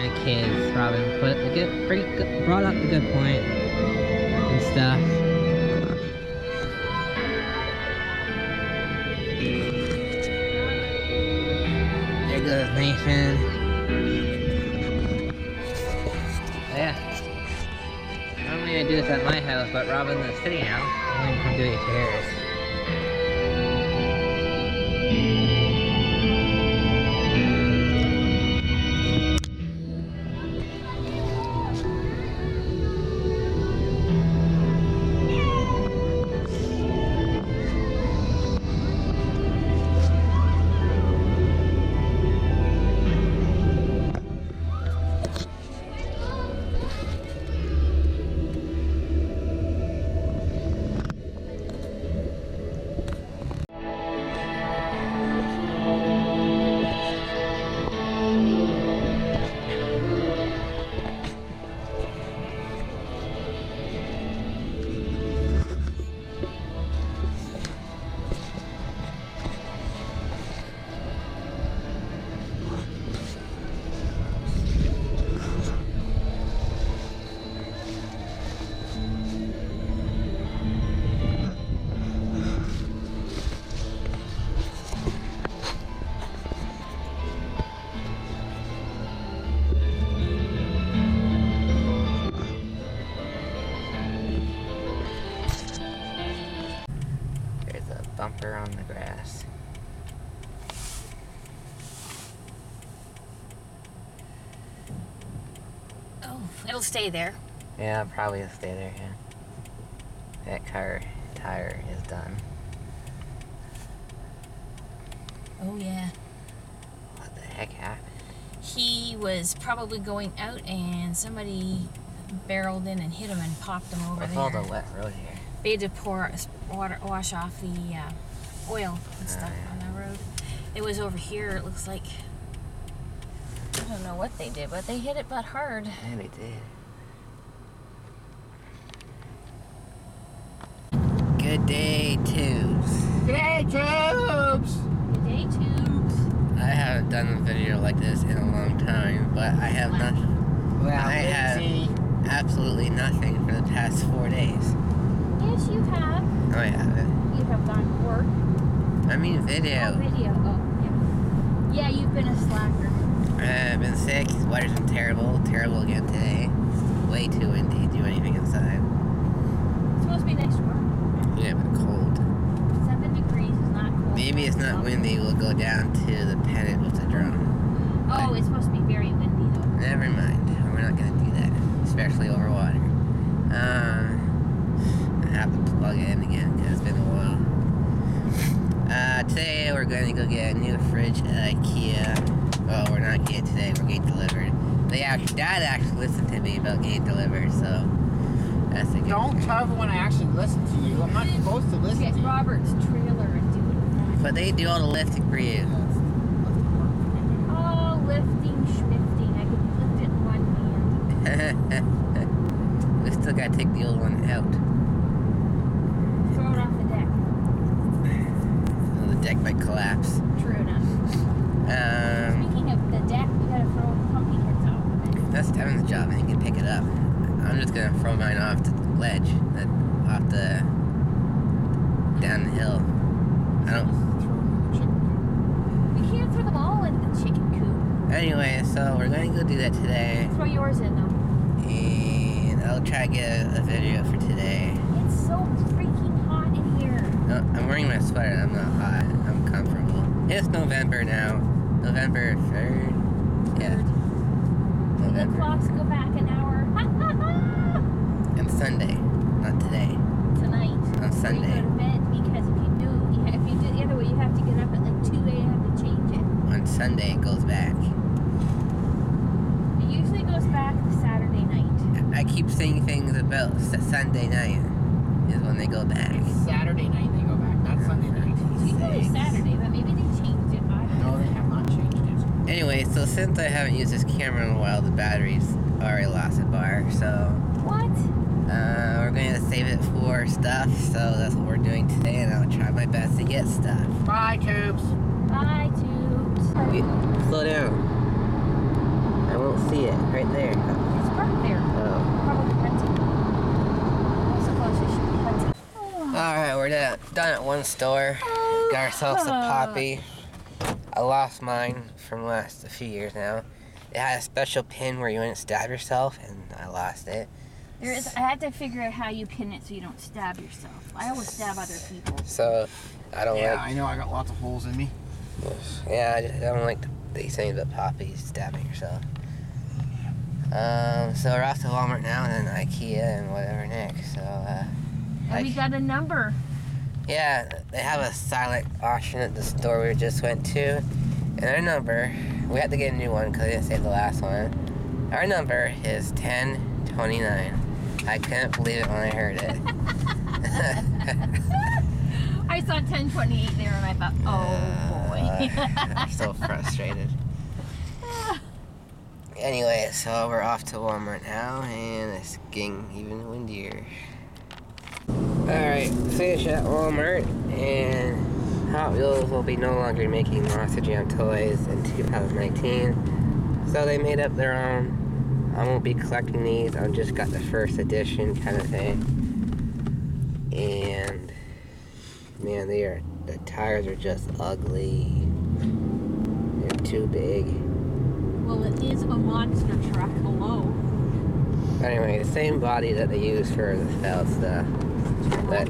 the kids. Robin brought up a good point and stuff. There goes Nathan. Yeah. Normally I do this at my house, but Robin is sitting out. I'm going to come do it to hers. Bumper on the grass. Oh, it'll stay there. Yeah, I'll probably stay there, yeah. That car tire is done. Oh, yeah. What the heck happened? He was probably going out and somebody barreled in and hit him and popped him over What's there. all the wet road here? They had to pour wash off the oil and stuff yeah. on the road. It was over here, it looks like. I don't know what they did, but they hit it but hard. Yeah, they did. Good day, Tubes. Good day, Tubes! Good day, Tubes. I haven't done a video like this in a long time, but I have nothing. Well, I have absolutely nothing for the past 4 days. Yes, you have. No, I haven't. You have gone to work. I mean video. Oh, video. Oh, yeah. Yeah, you've been a slacker. I've been sick. The weather's been terrible. Terrible again today. Way too windy to do anything inside. It's supposed to be next week. Yeah, but cold. 7 degrees is not cold. Maybe it's not windy. We'll go down to the pennant with the drone. Oh, it's supposed to be very windy though. Never mind. We're not gonna do that, especially over water. I have to plug it in again because it's been a while. Today we're going to go get a new fridge at IKEA. Oh, we're not getting it today. We're getting delivered. Dad actually listened to me about getting delivered, so that's a good Don't thing. tell everyone I actually listen to you. I'm not supposed to listen Get to you. Robert's trailer and do it. But they do all the lifting for you. Oh, lifting, schmifting. I could lift it in one hand. We still gotta take the old one out. Throw it off the deck. The deck might collapse. True enough. Speaking of the deck, we gotta throw pumpkin heads off of it. That's Devin's job, and he can pick it up. I'm just gonna throw mine off the ledge, down the hill. I don't. We can't throw them all in the chicken coop. Anyway, so we're gonna go do that today, Throw yours in though. and I'll try to get a video for today. It's so freaking hot in here. No, I'm wearing my sweater. I'm not hot. I'm comfortable. It's November now. November 3rd. Yeah. The November. clocks go back an hour. Ha ha ha! And Sunday, not today. Tonight. On Sunday. You go to bed because if you do it the other way, you have to get up at like 2 a.m. to change it. On Sunday, it goes back. It usually goes back to Saturday night. I keep saying things about Sunday night is when they go back. It's Saturday night they go back, not Sunday night. It's usually Saturday, but maybe they changed it. I don't No, know. they have not changed it. Anyway, so since I haven't used this camera in a while, the battery's already lost a bar, so What? we're going to save it for stuff, so that's what we're doing today, and I'll try my best to get stuff. Bye, Tubes. Bye, Tubes. Wait, slow down. I won't see it. Right there. It's parked there. Oh. Probably hunting. I suppose we should be hunting. Alright, we're done at one store. Got ourselves a poppy. I lost mine from a few years now. It had a special pin where you wouldn't stab yourself, and I lost it. I had to figure out how you pin it so you don't stab yourself. I always stab other people. So, I don't Yeah, like... I know. I got lots of holes in me. Yeah, I don't like these things about poppies, stabbing yourself. So we're off to Walmart now, and then IKEA and whatever next. So, And we got a number. yeah, they have a silent auction at the store we just went to. And our number, we had to get a new one because they didn't save the last one. Our number is 1029. I couldn't believe it when I heard it. I saw 1028 there and I thought, oh boy. I'm so frustrated. Anyway, so we're off to Walmart now, and it's getting even windier. Alright, finished at Walmart, and Hot Wheels will be no longer making Monster Jam toys in 2019. So they made up their own. I won't be collecting these, I just got the first edition kind of thing. And man, the tires are just ugly. They're too big. Well, it is a monster truck below. Anyway, the same body that they use for the Feld stuff. But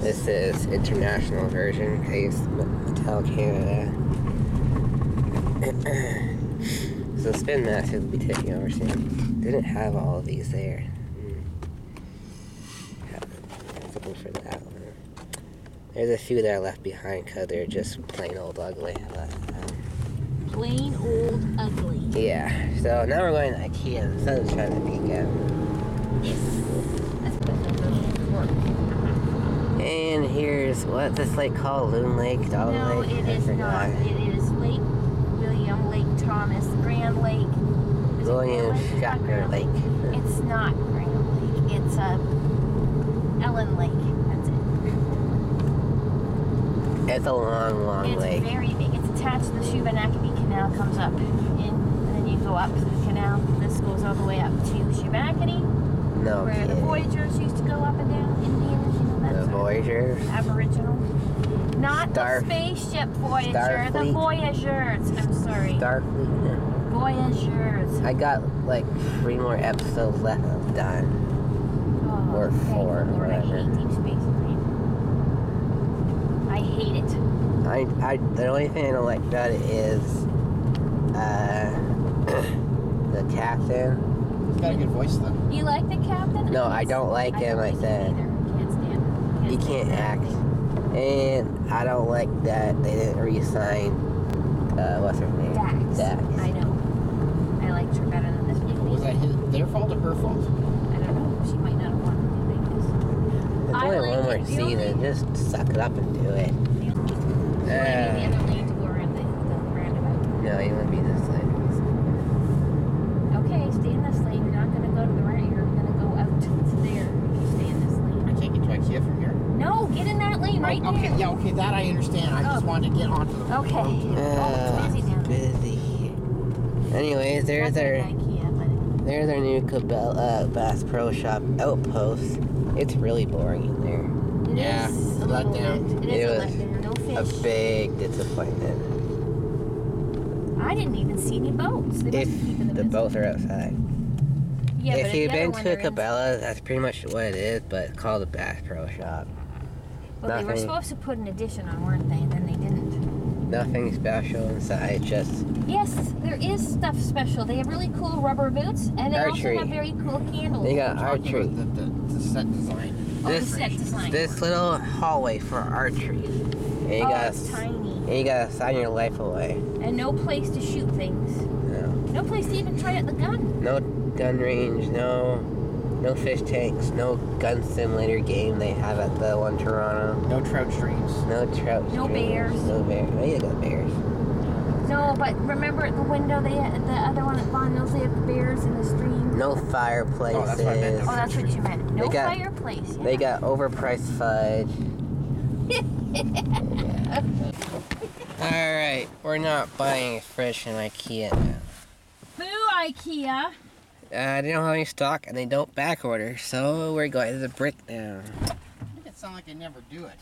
this is international version. I use Mattel Canada. So Spin Master will be taking over soon. Didn't have all of these there. I was looking for that one. There's a few that I left behind because they're just plain old ugly. Plain old ugly. Yeah, so now we're going to IKEA. The sun's trying to peek out. Yes. That's what the work. And here's, what's this lake called? Loon Lake? Dog No, Lake? it I is forgot. not. It is Lake William, Lake Thomas, Grand Lake. Is it William Grand Lake? It's not Shatner Grand Lake. It's not Grand Lake. It's Ellen Lake. That's it. It's a long, long It's lake. very big. It's attached to the Shubenacadie Canal, comes up in, and then you go up to the canal. This goes all the way up to Shubenacadie, No where kidding. the Voyagers used to go up and down. Indians, you know, The that's Voyagers? Aboriginal. Not Star- the spaceship Voyager, the Starfleet? Voyagers. I'm sorry. Starfleet? Voyagers. I got like 3 more episodes left done. Oh, Or thank 4, the Lord, I whatever. hate Deep Space Nine. I hate it. The only thing I don't like about it is the captain. He's got a good voice, though. You like the captain? No, I don't like him, I don't said. either. Can't stand him. He can't act. And I don't like that they didn't re-sign, what's her name? Dax. I know. I liked her better than this movie. Was that their fault or her fault? I don't know. She might not have wanted to do this. There's I only like one more it. The season. Just suck it up and do it. The other lane to go around the roundabout. No, you wouldn't be this late. Okay, stay in this lane. You're not going to go to the right. You're going to go out to there. You stay in this lane. I can't get to IKEA from here. No, get in that lane right okay, there. yeah, okay, that I understand. I just Oh. wanted to get onto the Okay. road. It's busy down there. Busy. Anyways, there's Not our that IKEA, but there's our new Bass Pro Shop outpost. It's really boring in there. it Yeah, is it's a a little letdown. bit. It It is a was letdown. No A fish. big disappointment. I didn't even see any boats. They If must be keeping them the busy. boats are outside. Yeah, but If you've the other been one to they're Cabela, that's pretty much what it is, but it's called a Bass Pro Shop. Well, they were nothing. supposed to put an addition on, weren't they? And then they didn't. Nothing special inside, just Yes, there is stuff special. They have really cool rubber boots, and they Archery. also have very cool candles. they got Talking archery. about the set design. Oh, the This- set design. This little hallway for archery. And you Oh, gotta it's tiny. and you gotta sign your life away. And no place to shoot things. No. No place to even try out the gun. No gun range, no fish tanks, no gun simulator game they have at the one Toronto. No trout streams. No trout No streams, bears. No bears. Oh, you got bears. No, but remember at the window, the other one at Bond Mills, they have the bears in the stream. No fireplaces. Oh, that's what I meant. Oh, that's what you meant. No They got- fireplace. Yeah. They got overpriced fudge. Alright, we're not buying a fridge from IKEA now. IKEA. They don't have any stock and they don't back order, so we're going to the brick now. Make it sound like they never do it.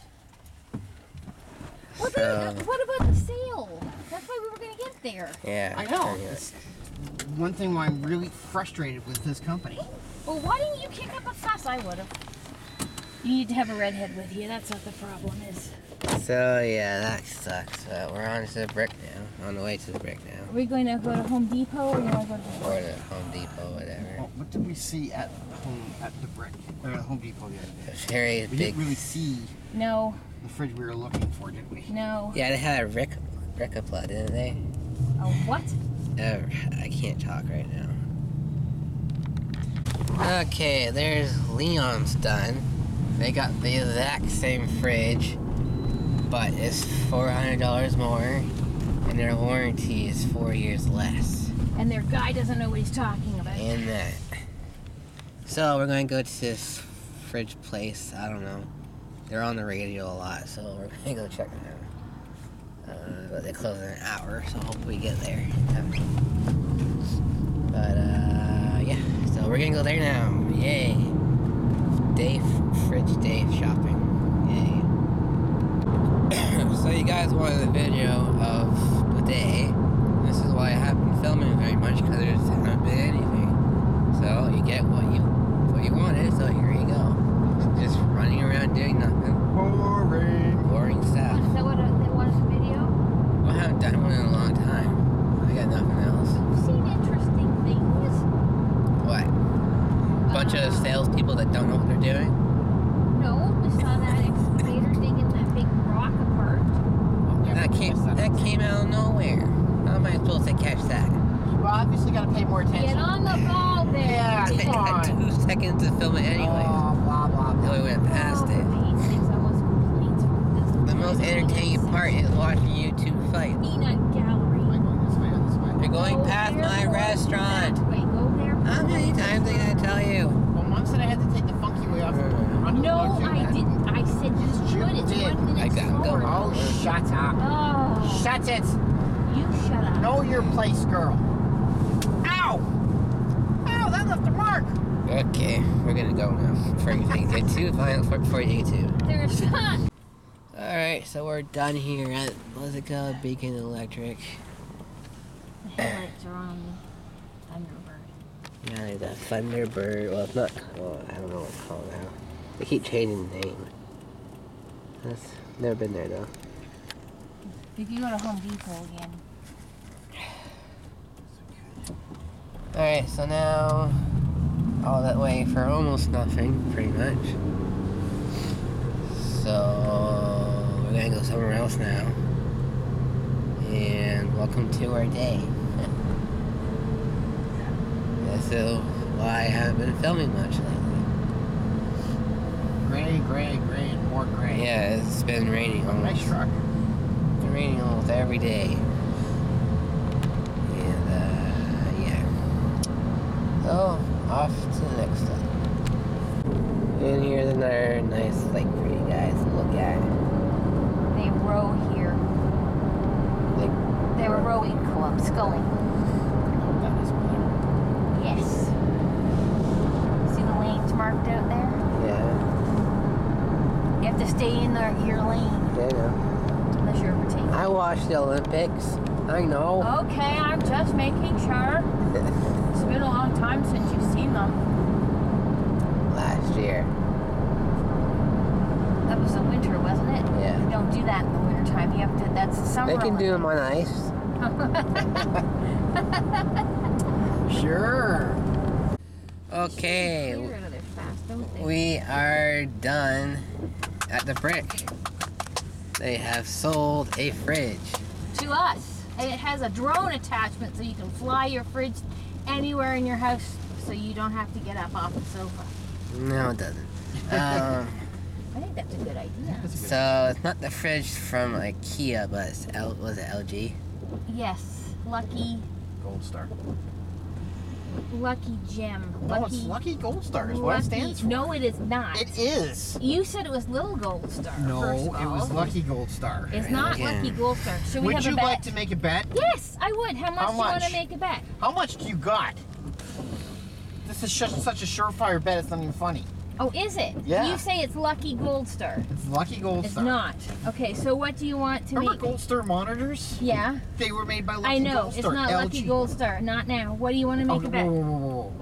What about the sale? That's why we were gonna get there. Yeah. I know. It's one thing why I'm really frustrated with this company. Well, why didn't you kick up a fuss? I would have. You need to have a redhead with you. That's what the problem is. So yeah, that sucks. But we're on to the brick now. On the way to the brick now. Are we going to go to Home Depot or you want to go to Or to Home Depot, whatever. Well, what did we see at the brick or Home Depot the other day? It's very We big. didn't really see No, the fridge we were looking for, did we? no. Yeah, they had a Ricopla, didn't they? Oh, what? I can't talk right now. Okay, there's Leon's done. They got the exact same fridge, but it's $400 more, and their warranty is 4 years less. And their guy doesn't know what he's talking about. And that. So we're gonna go to this fridge place. I don't know. They're on the radio a lot, so we're gonna go check them out. But they close in an hour, so hopefully we get there. But yeah. So we're gonna go there now. Yay! Fridge Dave shopping. Yay! So you guys wanted a video of the day. This is why I haven't been filming very much because there hasn't been anything. So you get what you wanted. So here you go. Just running around doing nothing. Boring stuff. Is that what they wanted a video? Well, I haven't done one in a long time. I got nothing else. I've seen interesting things. What? Bunch of salespeople that don't know what they're doing. No, we saw that excavator digging that big rock apart. That came out of nowhere. How am I supposed to catch that? Well, obviously got to pay more attention. Get on the ball there. Yeah, I come had on. 2 seconds to film it anyway. Oh, blah, blah, So blah. we went past it. The The most entertaining part is watching you two fight. Peanut gallery. Am I going this way or this way? You're going Go past my airport restaurant. that way. Go there. How many times did I tell you? Well, Mom said I had to take the funky way off. No, I didn't. I said you should. It's did. 1 minute I got him slower. going. Oh, shut up. Oh. Shut it. You shut up. Know your place, girl. Ow! Ow, that left a mark. Okay, we're gonna go now. Before you get too violent before you get too. There's not. Alright, so we're done here at, what's it called? Beacon Electric. The headlights are on the Thunderbird. Yeah, the Thunderbird. Well, it's not. Well, I don't know what it's called now. They keep changing the name. That's never been there though. If you go to Home Depot again. Alright, so now all that way for almost nothing, pretty much. So we're gonna go somewhere else now. And welcome to our day. This is why I haven't been filming much lately. Gray, gray, gray, and more gray. Yeah, it's been raining almost. Nice truck. It's been raining almost every day. And yeah. So off to the next stop. And here's another nice lake for you guys to look at. They row here. Like, They're a rowing club, sculling. That is weird. Yes. See the lanes marked out there? yeah, You have to stay in your lane yeah, I know. unless you're overtaken. I watched the Olympics. I know. Okay, I'm just making sure. It's been a long time since you've seen them. Last year. That was the winter, wasn't it? Yeah. You don't do that in the winter time. You have to. That's the summer. They can do them on ice. Sure. Okay, Clear out of there fast, don't they? we are done at the brick. They have sold a fridge. To us, and it has a drone attachment, so you can fly your fridge anywhere in your house, so you don't have to get up off the sofa. No, it doesn't. I think that's a good idea. So it's not the fridge from IKEA, but it's was it LG? Yes, Lucky. Gold Star. Lucky Gem. No, it's Lucky Gold Star is what it stands for. No, it is not. It is. You said it was Little Gold Star. No, first of it was all. Lucky Gold Star. It's not Again. Lucky Gold Star. Should we Would have you a bet? like to make a bet? Yes, I would. How much How do you want much? to make a bet? How much do you got? This is such a surefire bet, it's not even funny. Oh, is it? Yeah. You say it's Lucky Gold Star. It's Lucky Gold It's Star. not. Okay, so what do you want to Remember make? Gold Star monitors? Yeah, They were made by Lucky I know. Gold It's Star. not Lucky LG. Gold Star. Not now. What do you want to make Okay, a bet? whoa.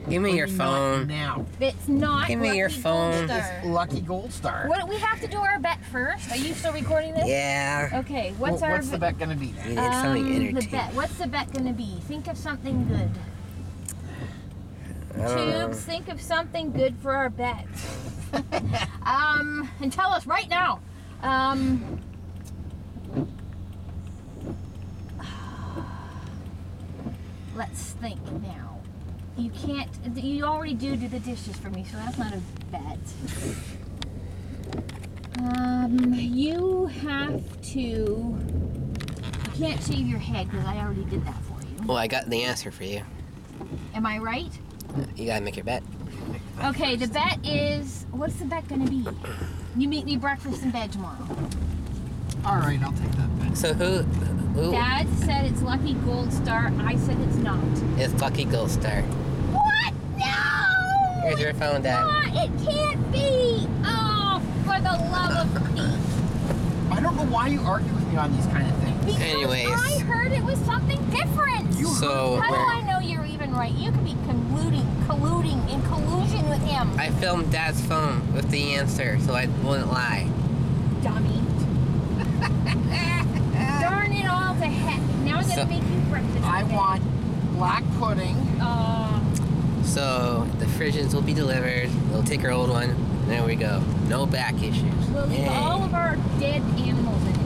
Give me your Not phone. now. It's not Give me Lucky your Gold phone. Star. It's Lucky Gold Star. What, we have to do our bet first. Are you still recording this? Yeah. Okay, what's our What's the bet gonna be then? You need something the entertaining. bet. What's the bet going to be? Think of something good. I don't know. Tubes, think of something good for our bet. And tell us right now. Let's think now. You can't. You already do the dishes for me, so that's not a bet. You have to. You can't shave your head because I already did that for you. Well, I got the answer for you. Am I right? You gotta make your bet. Okay, the bet is. What's the bet gonna be? You meet me breakfast in bed tomorrow. All right, I'll take that bet. So who Dad said it's Lucky Gold Star. I said it's not. is Lucky Gold Star? What? No! Here's your phone, Dad. It can't be! Oh, for the love of Pete. I don't know why you argue with me on these kind of things. Because Anyways. I heard it was something different. So How do we're- I know you're even right? You could be colluding in collusion with him. I filmed Dad's phone with the answer, so I wouldn't lie. Dummy. Darn it all to heck. Now I'm So- gonna make you breakfast. I again. want black pudding. So the fridges will be delivered. We'll take our old one. There we go. No back issues. We'll leave Yay. all of our dead animals in it.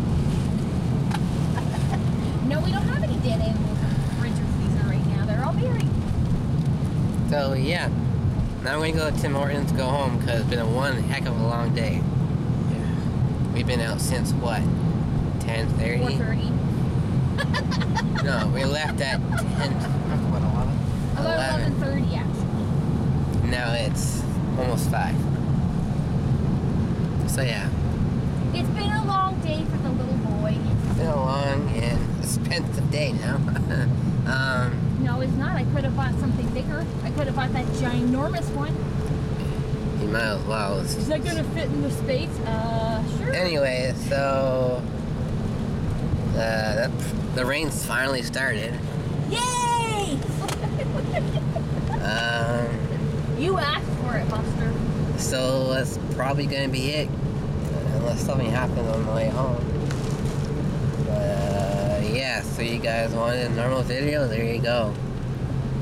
No, we don't have any dead animals in the fridge or freezer right now. They're all buried. So yeah. Now we're gonna go to Tim Hortons, go home, because it's been one heck of a long day. We've been out since what? 10:30? 4:30. No, we left at 10. What, 11? About 11:30 actually. Now it's almost 5. So yeah, It's been a long day for the little boy. it's been a long and expensive day now. No, it's not. I could have bought something bigger. I could have bought that ginormous one. You might as well. Is that gonna fit in the space? Sure. Anyway, so the rain's finally started. Yay! You asked for it, Buster. So that's probably gonna be it, unless something happens on the way home. But yeah, so you guys wanted a normal video? There you go.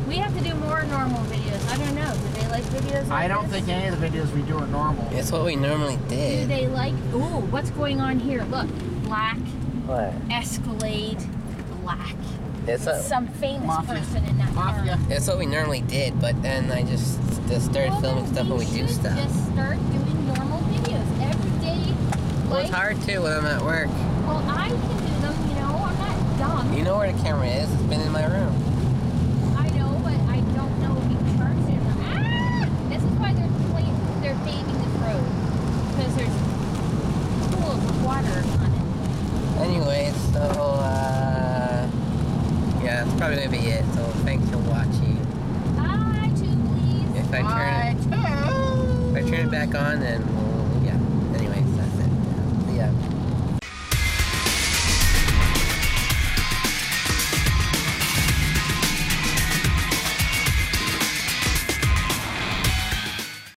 We have to do more normal videos. I don't know. Do they like videos like I don't this? think any of the videos we do are normal. It's what we normally Do did. they like... Ooh, what's going on here? Look. Black. What? Escalade. Black. It's what, Some famous Mafia. person in that Mafia. car. it's what we normally did, but then I just started Well, filming then stuff when we do should stuff. just start doing normal videos every day. Well, it's hard too when I'm at work. Well, I can do them, you know. I'm not dumb. You know where the camera is? It's been in my room. I know, but I don't know if you can charge it. This is why they're paving this road. Because there's pools of water on it. Anyway, so yeah, that's probably gonna be it. So thanks for watching. Bye, Jubilees. If I turn it back on, then we'll